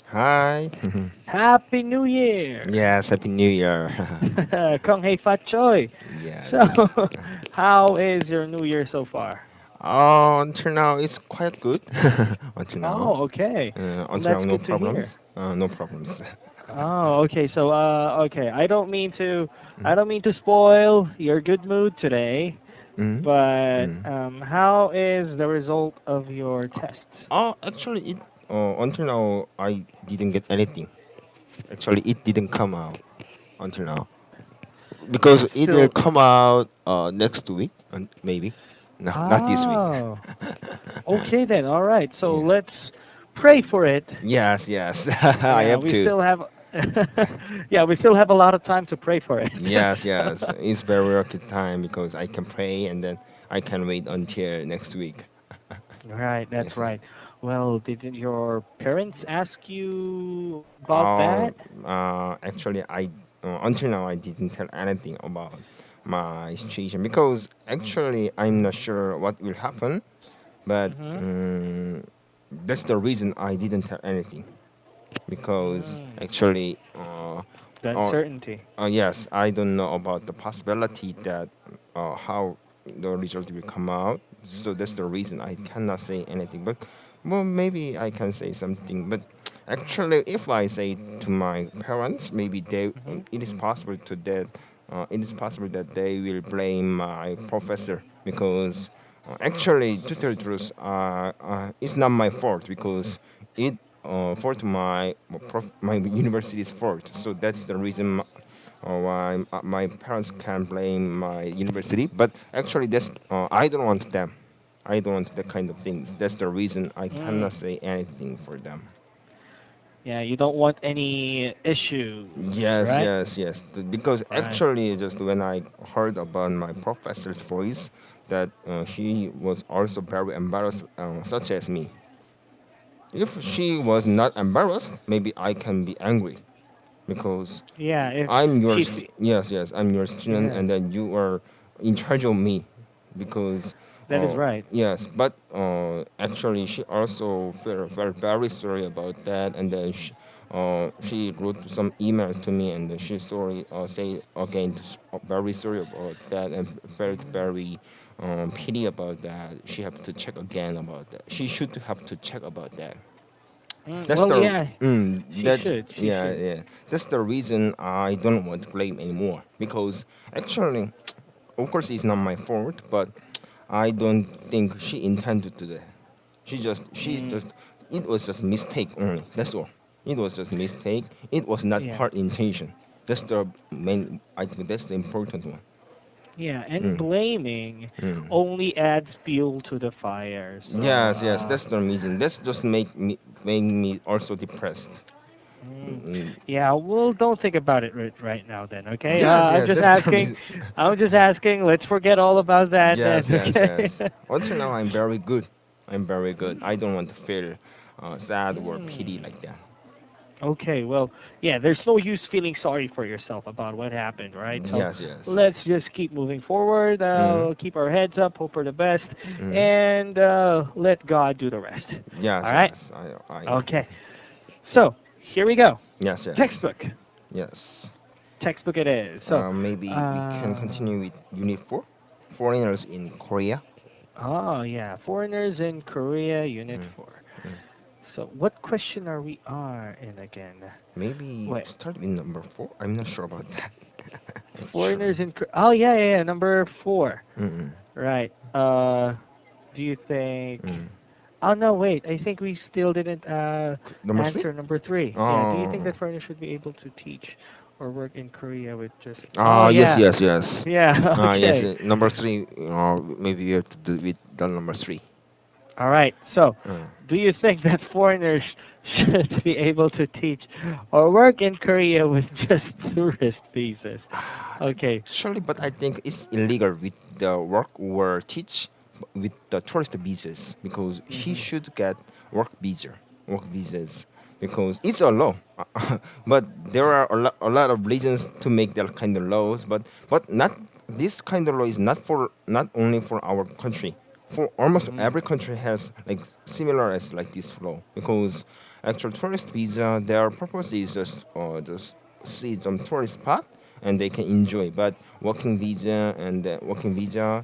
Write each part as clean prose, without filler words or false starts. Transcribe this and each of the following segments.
Hi. Happy New Year! Yes, Happy New Year. Kung Hei Fat Choi. So, Yes. how is your New Year so far? Until now, it's quite good. Until now. Oh, okay. Well, Until that's now, no good to hear. problems. No problems. Oh, okay. So, okay. I don't mean to spoil your good mood today, mm but mm. how is the result of your tests? Actually, until now, I didn't get anything. Actually, it didn't come out until now because it will Still, come out next week, maybe. No, not this week. oh, okay then. All right. So Yeah. let's pray for it. Yes, yes. I Yeah, have we to. still have yeah, we still have a lot of time to pray for it. Yes, yes. It's very lucky time because I can pray and then I can wait until next week. Right, that's Yes, yes. right. Well, did your parents ask you about Uh, that? Actually, I until now I didn't tell anything about my situation because actually I'm not sure what will happen. But Mhm. that's the reason I didn't tell anything because Mm, actually, the uh, uncertainty. yes, I don't know about the possibility that how the result will come out. So that's the reason I cannot say anything. But well, maybe I can say something. But actually, if I say to my parents, maybe they Mhm. it is possible to that it is possible that they will blame my professor because actually, to tell the truth, it's not my fault because it fault my university's fault. So that's the reason why my parents can blame my university. But actually, that's I don't want them. I don't want that kind of things. That's the reason I cannot Mm. say anything for them. Yeah, you don't want any issues, Yes, right? yes, yes. Because Right. actually, just when I heard about my professor's voice, that she was also very embarrassed, such as me. If she was not embarrassed, maybe I can be angry because Yeah, if I'm your she's yes, yes, I'm your student, yeah, and then you are in charge of me because that is right. yes, but actually she also felt very sorry about that, and then she wrote some emails to me, and then she sorry say again very sorry about that, and felt Mm. very pity about that. She have to check again about that. She should have to check about that. That's Well, the yeah, she that's should. She yeah, should. yeah. That's the reason I don't want to blame anymore because actually, of course, it's not my fault, but I don't think she intended to that. She Mm. just it was just mistake only. That's all. It was just mistake. It was not Yeah. her intention. That's the main. I think that's the important one. Yeah, and Mm, blaming mm. only adds fuel to the fire. So, Yes, yes. That's the reason. That's just make me also depressed. mm, Mm, yeah, well, don't think about it right now then, okay? yes, yes. That's the reason. I'm just asking, let's forget all about that then, Yes, yes, yes. okay? Until now, I'm very good. I'm very good. I Mm, don't want to feel sad or pity mm. like that. Okay, well, yeah, there's no use feeling sorry for yourself about what happened, right? So Yes, yes. let's just keep moving forward, Mm, keep our heads up, hope for the best, mm. and let God do the rest. Yes, All right? yes. I agree. Okay. So here we go. Yes, yes, Textbook. yes. Textbook it is. So, Maybe we can uh, continue with Unit 4, Foreigners in Korea. oh yeah, foreigners in Korea, Unit Mm, 4. mm. So what question are we are in again? Maybe Wait, start with number 4. I'm not sure about that, foreigners actually. in Oh yeah, yeah, yeah, number 4. Mm-mm. Right. Do you think? Mm. Oh no, wait. I think we still didn't Number 3? answer number 3. Yeah. Do you think Oh, that foreigners should be able to teach or work in Korea with just? Oh yes, yeah, yes, yes. yeah. Yes, Okay. number 3. Maybe you have to do with the number 3. All right. So, Uh, do you think that foreigners should be able to teach or work in Korea with just tourist visas? Okay. Actually, but I think it's illegal with the work or teach with the tourist visas because he Mhm. should get work visas because it's a law. But there are a lot of reasons to make that kind of laws, but not this kind of law is not only for our country. For almost Mhm. every country has like similar as like this law because Actual tourist visa, their purpose is just see some tourist spot and they can enjoy. But working visa,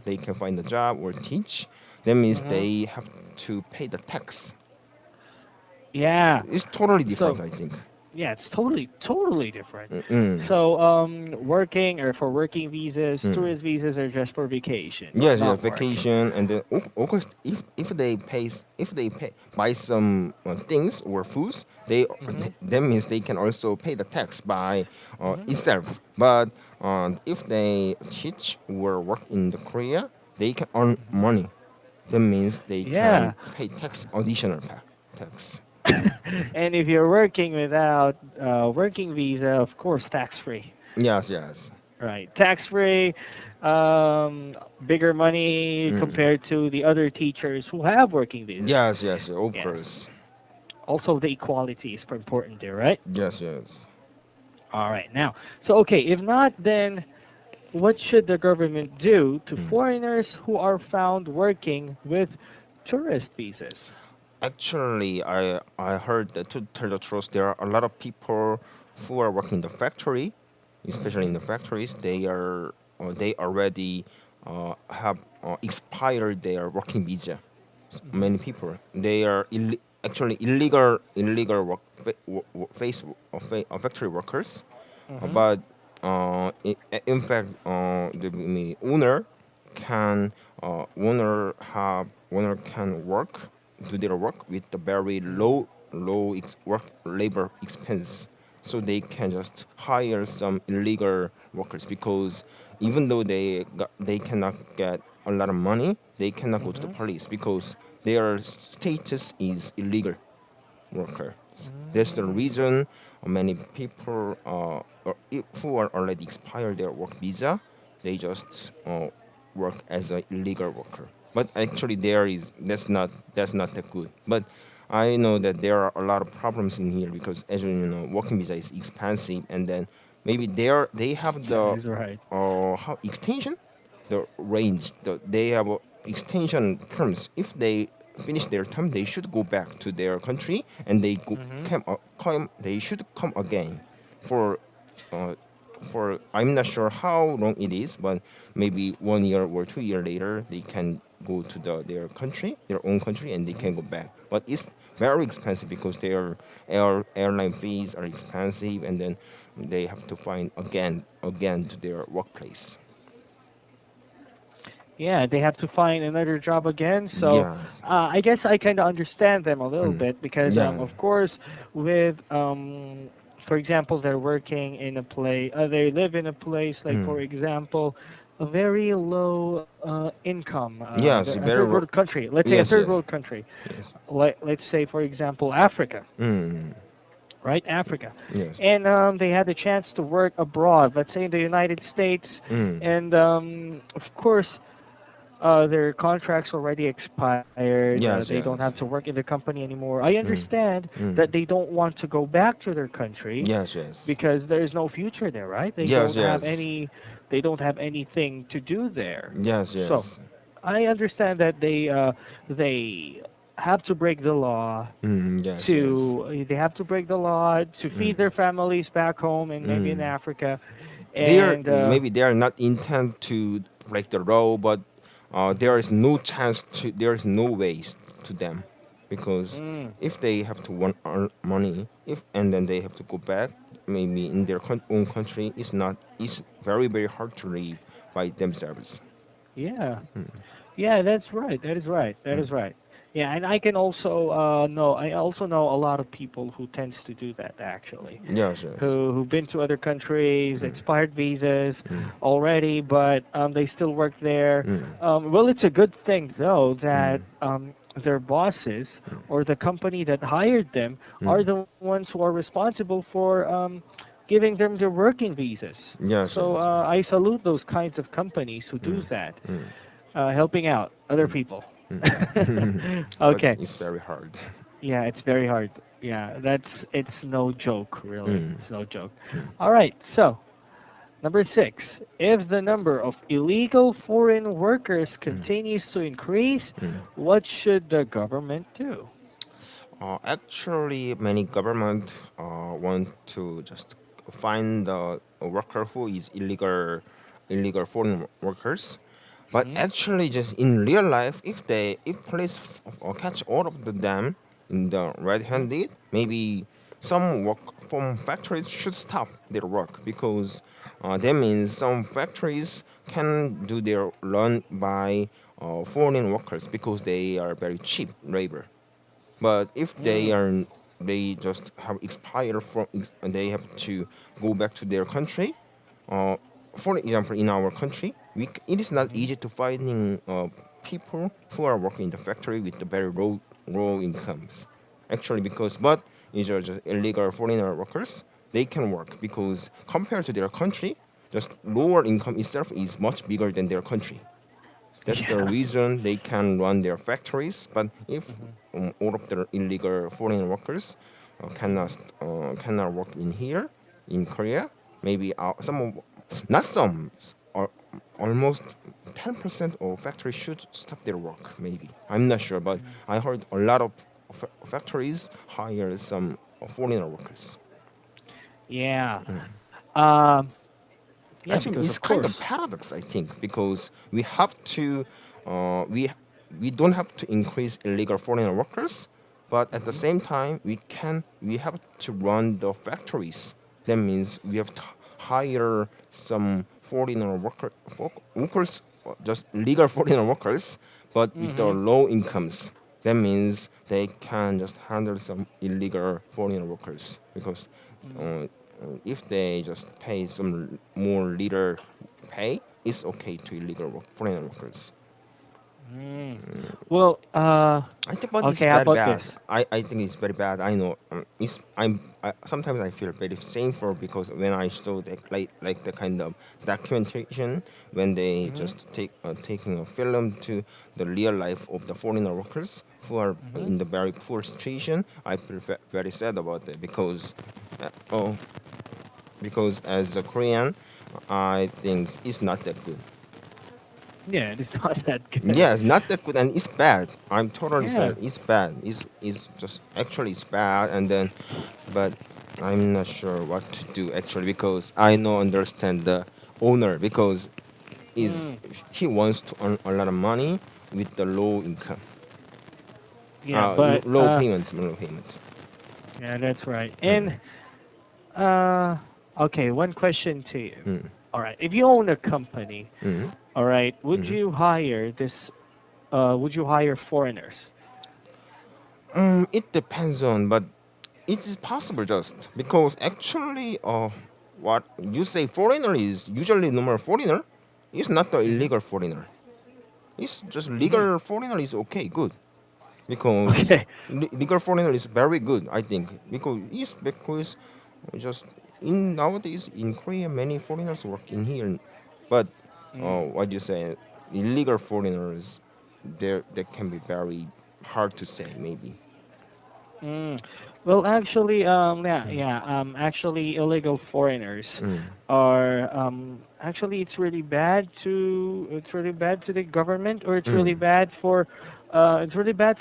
they can find a job or teach. That means Mhm. they have to pay the tax. Yeah. It's totally different, So I think. yeah, it's totally different. Mm. So working or for working visas, Mm. tourist visas are just for vacation, Yes, yes, not working. vacation, and then of course, if they pay buy some things or foods, Mhm. that means they can also pay the tax by Mhm. itself. But if they teach or work in the Korea, they can earn Mhm. money. That means they can Yeah. pay tax additional tax. And if you're working without working visa, of course, tax free. Yes, yes, Right, tax free, bigger money mm. compared to the other teachers who have working visas. Yes, yes, of Yes. course. Also, the equality is important there, right? Yes, yes. All right. Now, so okay, if not, then what should the government do to Mm. foreigners who are found working with tourist visas? Actually, I heard that to tell the truth, there are a lot of people who are working in the factory, especially in Mhm. the factories. They already have expired their working visa. Mhm. Many people they are actually illegal factory workers, Mhm. but in fact, the owner can owner can do their work with the very Mhm. work labor expense, so they can just hire some illegal workers because even though they cannot get a lot of money, they cannot go to the Mhm. police because their status is illegal workers. That's the Mm. reason many people who are already expired their work visa, they just work as an illegal worker. But actually, that's not that good. But I know that there are a lot of problems in here because, as you know, working visa is expensive, and then maybe they have That the is right. how extension the range. They have extension terms. If they finish their term, they should go back to their country and Mhm. they should come again for uh, I'm not sure how long it is, but maybe 1 year or 2 year later they can go to their own country, and they Mhm. can go back. But it's very expensive because their airline fees are expensive, and then they have to find again to their workplace. Yeah, they have to find another job again. So Yes. I guess I kind of understand them a little Mm. bit because, Yeah. of course, with for example, they're working in a place, they live in a place like, Mm. for example, a very low income, Yes. a third Very. world country. Let's say a Yes. third Yes. world country. Yes. Let's say, for example, Africa, Mm. right? Africa, Yes. and they had the chance to work abroad. Let's say in the United States, Mm. and of course their contracts already expired. They Yes. don't have Yes. to work in the company anymore. I Mm. understand Mm. that they don't want to go back to their country Yes. Yes. because there's no future there, right? Yes. Yes. They don't have anything to do there. Yes. So Yes. I understand that they have to break the law Yes. Yes. they have to break the law to feed Mm. their families back home and maybe in Mm. Africa. They are And maybe they are not intent to break the law, but there mhm. is no chance to. There is no ways to them, because Mm. if they have to earn money, if and then they have to go back, maybe in their own country, it's very hard to live by themselves. Yeah. Mm. Yeah, that's right. That is right. That Mm. is right. Yeah, and I can also know. I also know a lot of people who tends to do that actually, Yes, yes. who've been to other countries, Mm. expired visas Mm. already, but they still work there. Mm. Well, it's a good thing though that Mm. their bosses Mm. or the company that hired them are Mm. the ones who are responsible for giving them their working visas. Yes, So yes. I salute those kinds of companies who do Mm. that, Mm. helping out other Mm. people. Mm. But Okay. it's very hard. Yeah, it's very hard. Yeah, it's no joke, really. Mm. It's no joke. Mm. All right. So, number 6, if the number of illegal foreign workers Mm. continues to increase, Mm. what should the government do? Actually, many government want to just find a worker who is illegal foreign workers. But Mm-hmm. actually, just in real life, if police catch all of them in the Mm-hmm. red-handed, maybe some work from factories should stop their work because that means some factories can do their run by foreign workers because they are very cheap labor. But if Mm. they just have expired from and they have to go back to their country. Uh, for example, in our country, it is not Mm-hmm. easy to finding people who are working in the factory with the very low incomes. Actually, because but these are just illegal foreigner workers, they can work because compared to their country, just lower income itself is much bigger than their country. That's the Yeah. reason they can run their factories. But if Mm-hmm. all of the illegal foreign workers Mm-hmm. cannot work in here in Korea, maybe not some, or almost 10% of factories should stop their work. Maybe I'm not sure, but Mm. I heard a lot of factories hire some foreigner workers. Yeah. Mm. Um. Yeah, Actually, because it's of kind course. of paradox, I think, because we have to, uh, we we don't have to increase illegal foreign workers, but at the Mm-hmm. same time, we have to run the factories. That means we have to hire some workers, just legal foreign workers, but with the Mm-hmm. low incomes. That means they can just handle some illegal foreign workers because Mm-hmm. uh, if they just pay some more little pay, it's okay to illegal foreign workers. Mm. Well, I think, but it's okay, how very about this? bad. I think it's very bad. I know. Sometimes I feel very shameful because when I saw like the kind of documentation when they Mm-hmm. just taking a film to the real life of the foreigner workers who are Mm-hmm. in the very poor situation, I feel very sad about it uh, oh because as a Korean, I think it's not that good. Yeah, it's not that good. Yeah, it's not that good, and it's bad. I'm totally Yeah. sad. It's bad. It's just actually it's bad, and then but I'm not sure what to do actually because I no understand the owner because is Mm. he wants to earn a lot of money with the low income, Yeah, but low payment. yeah, that's right. Mm, And uh, okay, one question to you. mm, All right, if you own a company, mm, all right, mm. would you hire foreigners? It depends on, but it is possible just because actually, what you say foreigner is usually normal foreigner. It's not the Mm-hmm. illegal foreigner. It's just Mm-hmm. legal foreigner is okay, good because Okay. legal foreigner is very good. I think because just in nowadays in Korea many foreigners work in here, but Mm. what do you say illegal foreigners there they can be very hard to say maybe. Mm. Well, actually, Mm, actually, illegal foreigners mm, are actually it's really bad to the government, or mm. it's really bad for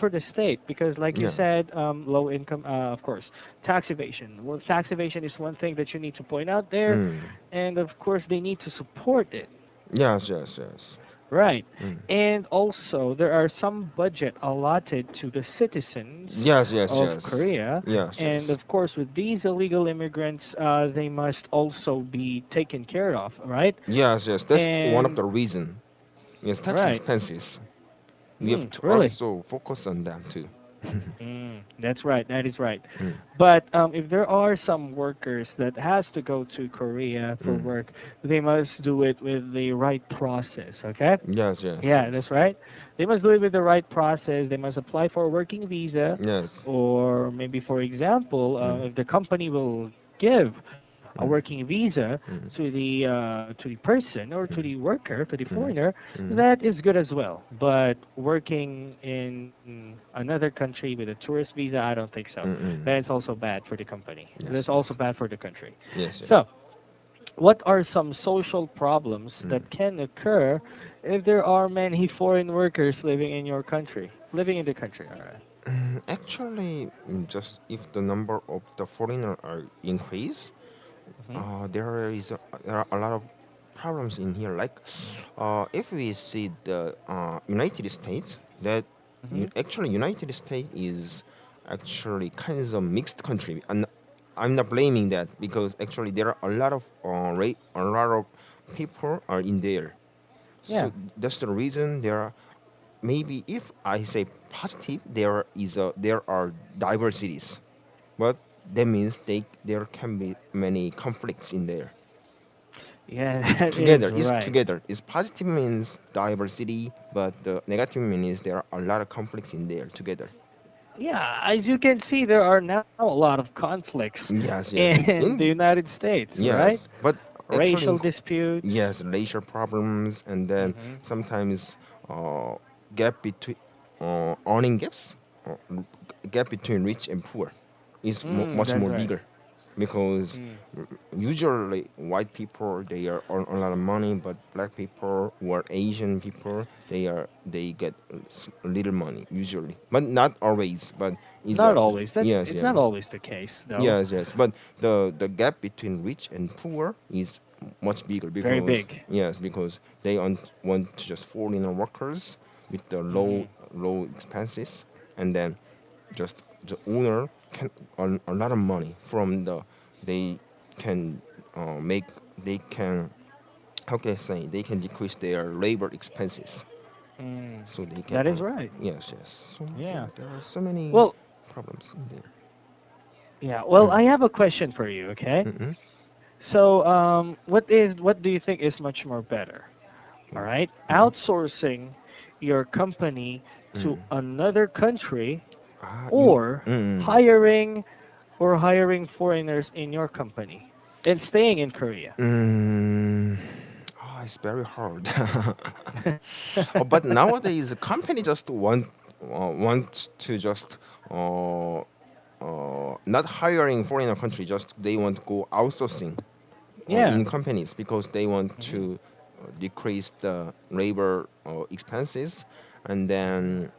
the state because, like you Yeah. said, low income, of course, tax evasion. Well, tax evasion is one thing that you need to point out there, Mm. and of course, they need to support it. Yes, yes, yes. Right. Mm. And also, there are some budget allotted to the citizens Yes, yes, of yes. Korea. Yes, And yes. of course, with these illegal immigrants, they must also be taken care of, right? Yes, yes. That's one of And, the reason. Yes, tax right. expenses. We have to Really? also focus on them too. That's right. That is right. Mm. But if there are some workers that has to go to Korea for Mm. work, they must do it with the right process, okay? Yes, yes, Yeah, yes. that's right. They must do it with the right process. They must apply for a working visa, Yes. or maybe, for example, Mm. if the company will give a Mm. working visa Mm. to the person or to Mm. the worker, to the Mm. foreigner, Mm. that is good as well. But working in another country with a tourist visa, I don't think so. Mm. Mm. That is also bad for the company. Yes, That's also yes. bad for the country. Yes, yes. So, what are some social problems Mm. that can occur if there are many foreign workers living in your country, living in the country? All right. Actually, just if the number of the foreigner are increase, Hmm. there are a lot of problems in here. Like, if we see the United States, that Hmm. actually United States is actually kind of a mixed country, and I'm not blaming that because actually there are a lot of people are in there. Yeah. So that's the reason there are maybe if I say positive, there are diversities, but that means there can be many conflicts in there. Yeah, that is right. Together is positive means diversity, but the negative means there are a lot of conflicts in there together. Yeah, as you can see, there are now a lot of conflicts Yes, yes. in the In United States, right? yes, but actually Racial disputes. yes, racial problems, and then Hmm. sometimes uh, gap between earning gaps, uh, gap between rich and poor is much That's more right. bigger because Mm. usually white people they are earn a lot of money, but black people or Asian people they get little money usually, but not always. But it's Not always. That yes, it's yes. not always the case, though. Yes, yes, but the gap between rich and poor is much bigger Very because big. yes, because they want just foreigner workers with the Hmm. low expenses, and then just the owner can earn a lot of money from they can make they can how can I say they can decrease their labor expenses, Mm. so they can That is right. yes, yes. So Yeah. there are so many Well, problems in there. yeah. Well, Mm. I have a question for you. Okay. Mm-mm. So, what do you think is much more better? All Mm. right, Mm-mm. outsourcing your company to Mm. another country, You. or Mm. hiring foreigners in your company and staying in Korea. Mm. It's very hard. But nowadays, the company just want to just not hiring foreigner country. Just they want to go outsourcing Yeah. in companies because they want Mhm. to decrease the labor expenses. And Mhm. then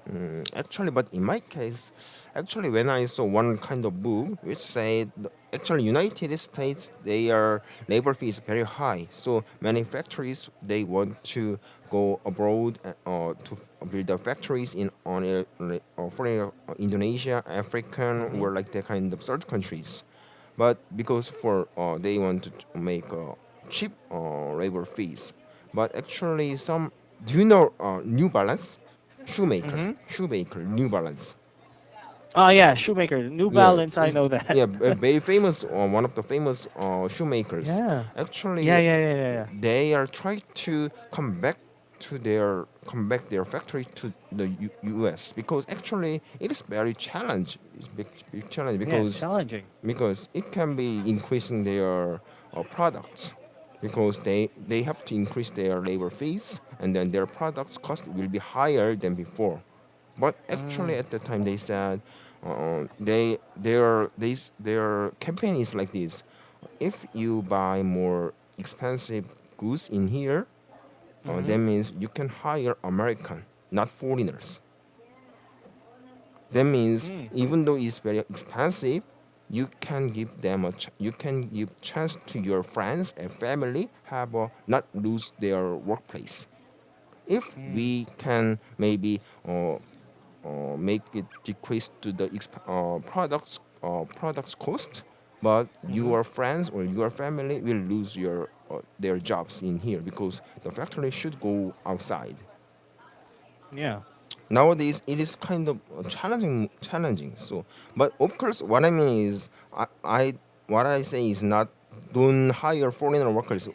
actually, but in my case, actually when I saw one kind of book which said actually United States their labor fee is very high, so many factories they want to go abroad to build the factories in on for Indonesia, African, Mhm. or like the kind of third countries, but because for they want to make cheap labor fees. But actually, some do you know New Balance, Mhm. New Balance. Oh yeah, shoemaker, New Yeah, Balance. I know that. very famous. One of the famous shoemakers. Yeah. Yeah. Actually, Yeah. Yeah. Yeah. Yeah. they are trying to come back their factory to the U.S. because actually it is very challenge. It's big challenge Yeah. It's challenging. because it can be increasing their products because they have to increase their labor fees and then their products cost will be higher than before. But actually Mm. at the time they said their campaign is like this: if you buy more expensive goods in here, that Mhm. means you can hire American, not foreigners. That means Mm. even though it's very expensive, you can give chance to your friends and family have not lose their workplace. If Mm. we can maybe make it decrease to the products cost, but Mhm. your friends or your family will lose their jobs in here because the factory should go outside. Yeah. Nowadays it is kind of challenging, so but of course what I mean is I what I say is not don't hire foreigner workers.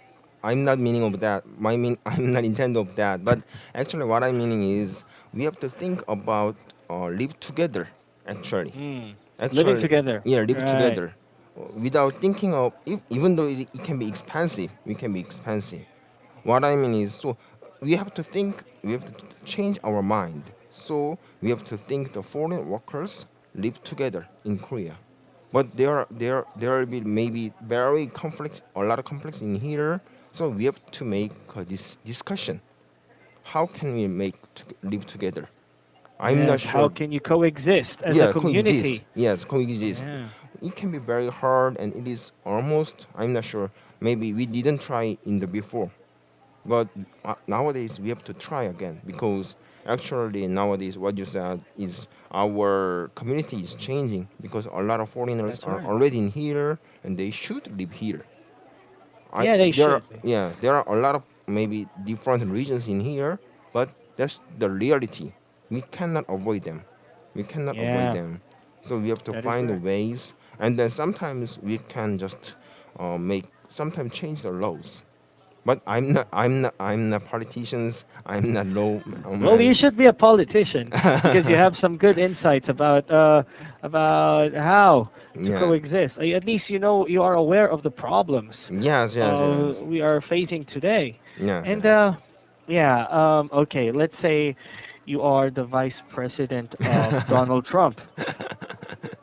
I'm not meaning of that, I'm not intending of that, but actually what I'm meaning is we have to think about live together actually Mm. Living actually together. yeah, live Right. together without thinking of if, even though it can be expensive, it can be expensive. What I mean is, so we have to change our mind. So we have to think the foreign workers live together in Korea. But there will be maybe a lot of conflicts in here. So we have to make this discussion. How can we live together? I'm not Yes. How sure. can you coexist as a Yeah, coexist. community? Yes, coexist. Yeah. It can be very hard, and it is almost. I'm not sure. Maybe we didn't try in the before, but nowadays we have to try again because actually nowadays what you said is our community is changing because a lot of foreigners That's are right. already in here and they should live here. I Yeah, they there are, should be. yeah, there are a lot of maybe different regions in here, but that's the reality. We cannot avoid them. We cannot avoid Yeah, them. So we have to that is find the right. ways, and then sometimes we can just make sometimes change the laws. But I'm not politicians. I'm not law Well, you man. should be a politician because you have some good insights about how to Yeah. coexist. At least you know you are aware of the problems Yes. Yes. Yes. we are facing today. Yes. And Yes. yeah, okay, let's say you are the vice president of Donald Trump.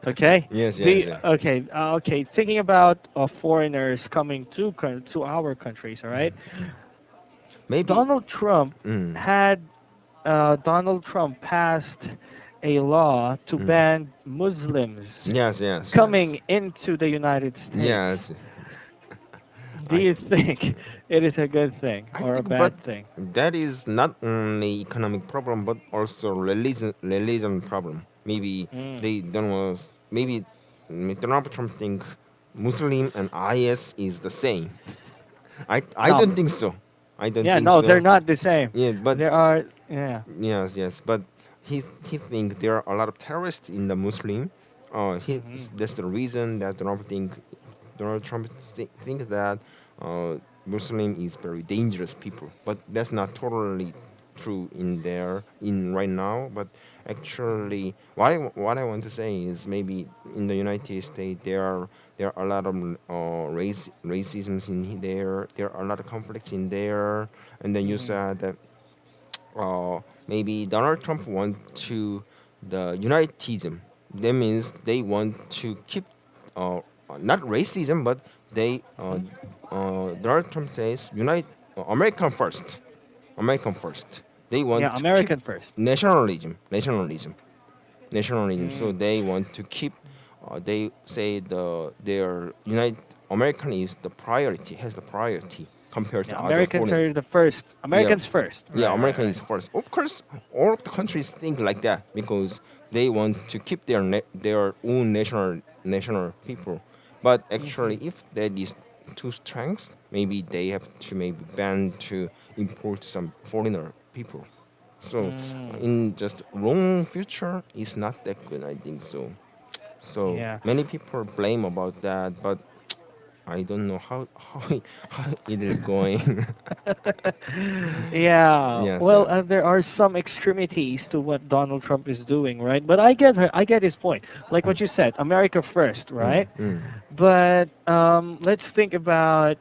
Okay, Yes. Yes. Yeah. okay. Thinking about foreigners coming to our countries. All right, Maybe. Donald Trump Mm, had Donald Trump passed a law to mm. ban Muslims Yes. Yes. Yes. coming into the United States. Yes. Do I you think it is a good thing I or a think, but bad thing? that is not only economic problem, but also religion problem. Maybe Mm. they don't want. Maybe Donald Trump think Muslim and IS is the same. I No, don't think so. I don't yeah, think no, they're so. not the same. Yeah, but There are, yeah. yes, yes, but he think there are a lot of terrorists in the Muslim. He Hmm. That's the reason that Donald Trump think that Muslim is very dangerous people, but that's not totally true in right now. But Hmm. actually, what I want to say is maybe in the United States there are a lot of racisms in there. There are a lot of conflicts in there, and then you Hmm. said that maybe Donald Trump want to the unitism. That means they want to keep uh, not racism, but they Hmm. Donald Trump says unite American first, American first. They want Yeah, to keep American first. nationalism. So Mm. they want to keep. They say their United American is the priority, has the priority compared to Yeah, other Americans foreign. are the first. Yeah, Americans first. yeah, Right, right, American is right. first. Of course, all of the countries think like that because they want to keep their own national people. But actually, Hmm. if that is too strength, maybe they have to maybe ban to import some foreigner people. So, Mm. in just long future, is not that good. I think so. So Yeah. many people blame about that, but I don't know how it is going. Yeah. Yes, Well, yes. there are some extremities to what Donald Trump is doing, right? But I get his point. Like what you said, America first, Mm, right? mm, But let's think about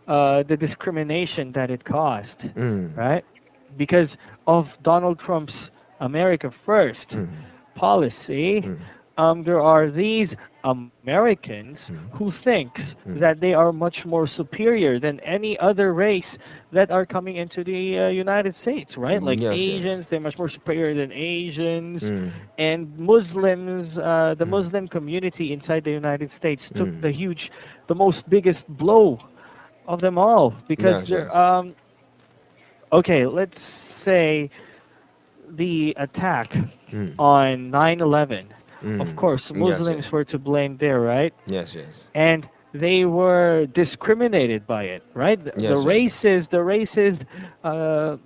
the discrimination that it caused, mm, right? Because of Donald Trump's America First mm, policy, mm, there are these Americans who mm, thinks mm. that they are much more superior than any other race that are coming into the United States, right? Like Yes, yes. Asians, they're much more superior than Asians, Mm, and Muslims, the mm, Muslim community inside the United States took mm. the most biggest blow of them all because Yes, they're yes. okay. Let's say the attack Mm, on 9/11. Of mm. course, Yes, Muslims yes. were to blame there, right? Yes, yes. And they were discriminated by it, right? Yes, yes.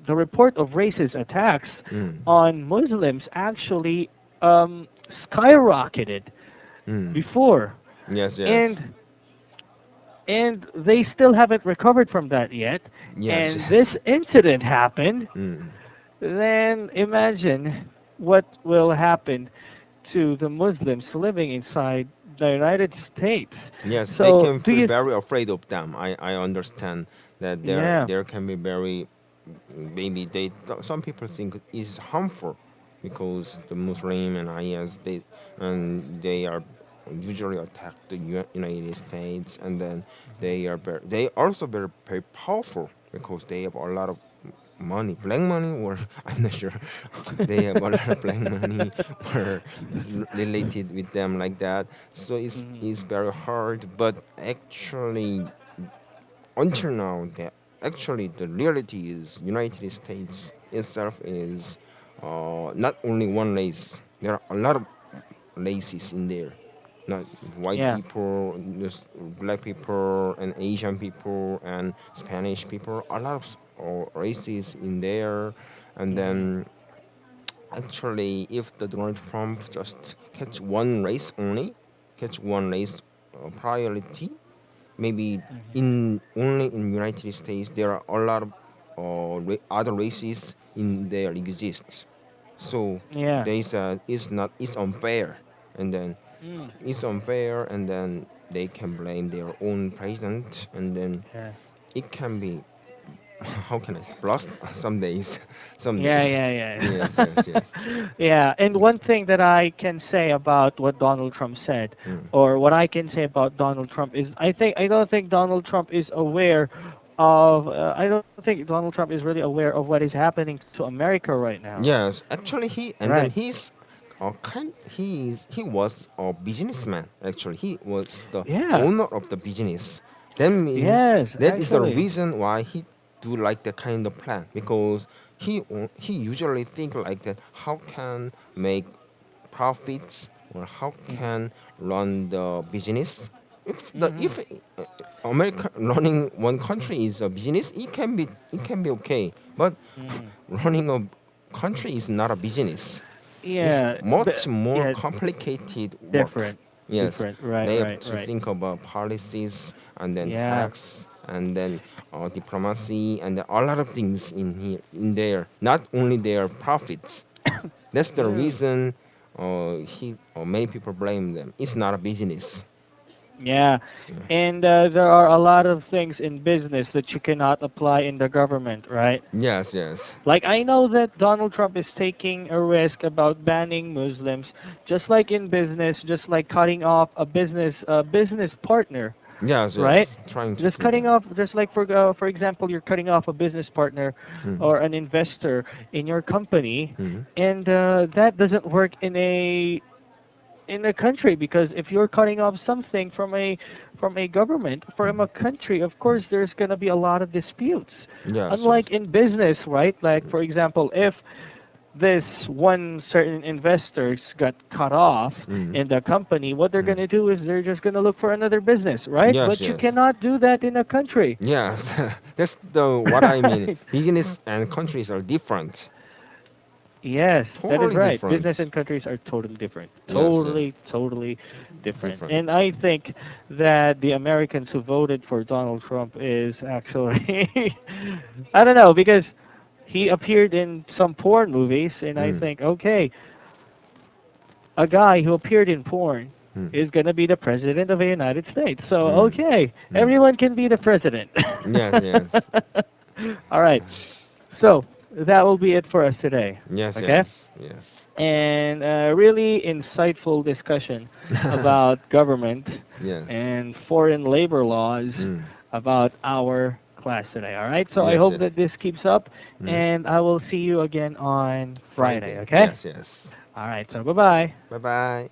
The report of racist attacks Mm, on Muslims actually um, skyrocketed mm. before, Yes, yes. and they still haven't recovered from that yet. Yes, And this yes. incident happened. Mm. Then imagine what will happen to the Muslims living inside the United States. Yes, they So, can do feel you? very afraid of them. I understand that Yeah. there can be very maybe some people think it's harmful because the Muslim and IS they are usually attack the United States and then they are they also very powerful because they have a lot of money, black money, or I'm not sure. They have a lot of black money or is related with them like that. So Mhm. it's very hard. But actually, until now, the reality is United States itself is not only one race. There are a lot of races in there. Not white Yeah. people, just black people, and Asian people, and Spanish people. A lot of races in there, and Mhm. then actually, if the Donald Trump just catch one race only, catch one race priority, maybe Mhm. in only in United States there are a lot of other races in there exists. So Yeah. there is it's not it's unfair, and then Mm. it's unfair, and then they can blame their own president, and then Yeah. it can be how can I say lost some days, someday. Yeah, yeah, yeah. Yes, yes, yes. Yeah, and It's, one thing that I can say about what Donald Trump said, mm. or what I can say about Donald Trump is, I don't think Donald Trump is aware of. I don't think Donald Trump is really aware of what is happening to America right now. Yes, actually he and Right. then he was a businessman. Actually, he was the Yeah. owner of the business. That means Yes, that is the actually. reason why he do like the kind of plan, because he usually think like that. How can make profits, or how Mhm. can run the business? If Mhm. America running one country is a business, it can be okay. But Mhm. running a country is not a business. It's Yeah, much but more yeah, complicated work. different. Yes, Different. Right, they have right, to right. think about policies, and then Yeah. tax, and then diplomacy, and then a lot of things in here, in there. Not only their profits. That's the Mm. reason many people blame them. It's not a business. Yeah, and there are a lot of things in business that you cannot apply in the government, right? Yes, yes, Like I know that Donald Trump is taking a risk about banning Muslims, just like in business, just like cutting off a business partner, yes, right? yes. Trying to Just do cutting that. off, just like for example, you're cutting off a business partner Mm-hmm. or an investor in your company, Mm-hmm. and that doesn't work in a country, because if you're cutting off something from a government, from a country, of course there's going to be a lot of disputes, Yes, yes. unlike in business, right? Like for example, if this one certain investors got cut off Mm-hmm. in the company, what they're going Mm-hmm. to do is they're just going to look for another business, right? Yes, But you yes. cannot do that in a country. Yes, that's the what I mean. Right. Business and countries are different, Yes, that is totally right. Business different. and countries are totally different. Yes, yeah, Totally, totally different. different. And I think that the Americans who voted for Donald Trump is actually I don't know, because he appeared in some porn movies, and I Mm, think, okay, a guy who appeared in porn mm, is going to be the president of the United States. So, mm, okay, mm. everyone can be the president. Yes, yes, All right. So, that will be it for us today. yes, Okay? yes, yes, And a really insightful discussion about government yes, and foreign labor laws mm, about our class today. All right. So I yes, hope yes. that this keeps up, Mm. and I will see you again on Friday. Friday. Okay. Yes, yes. All right. So bye bye. Bye bye.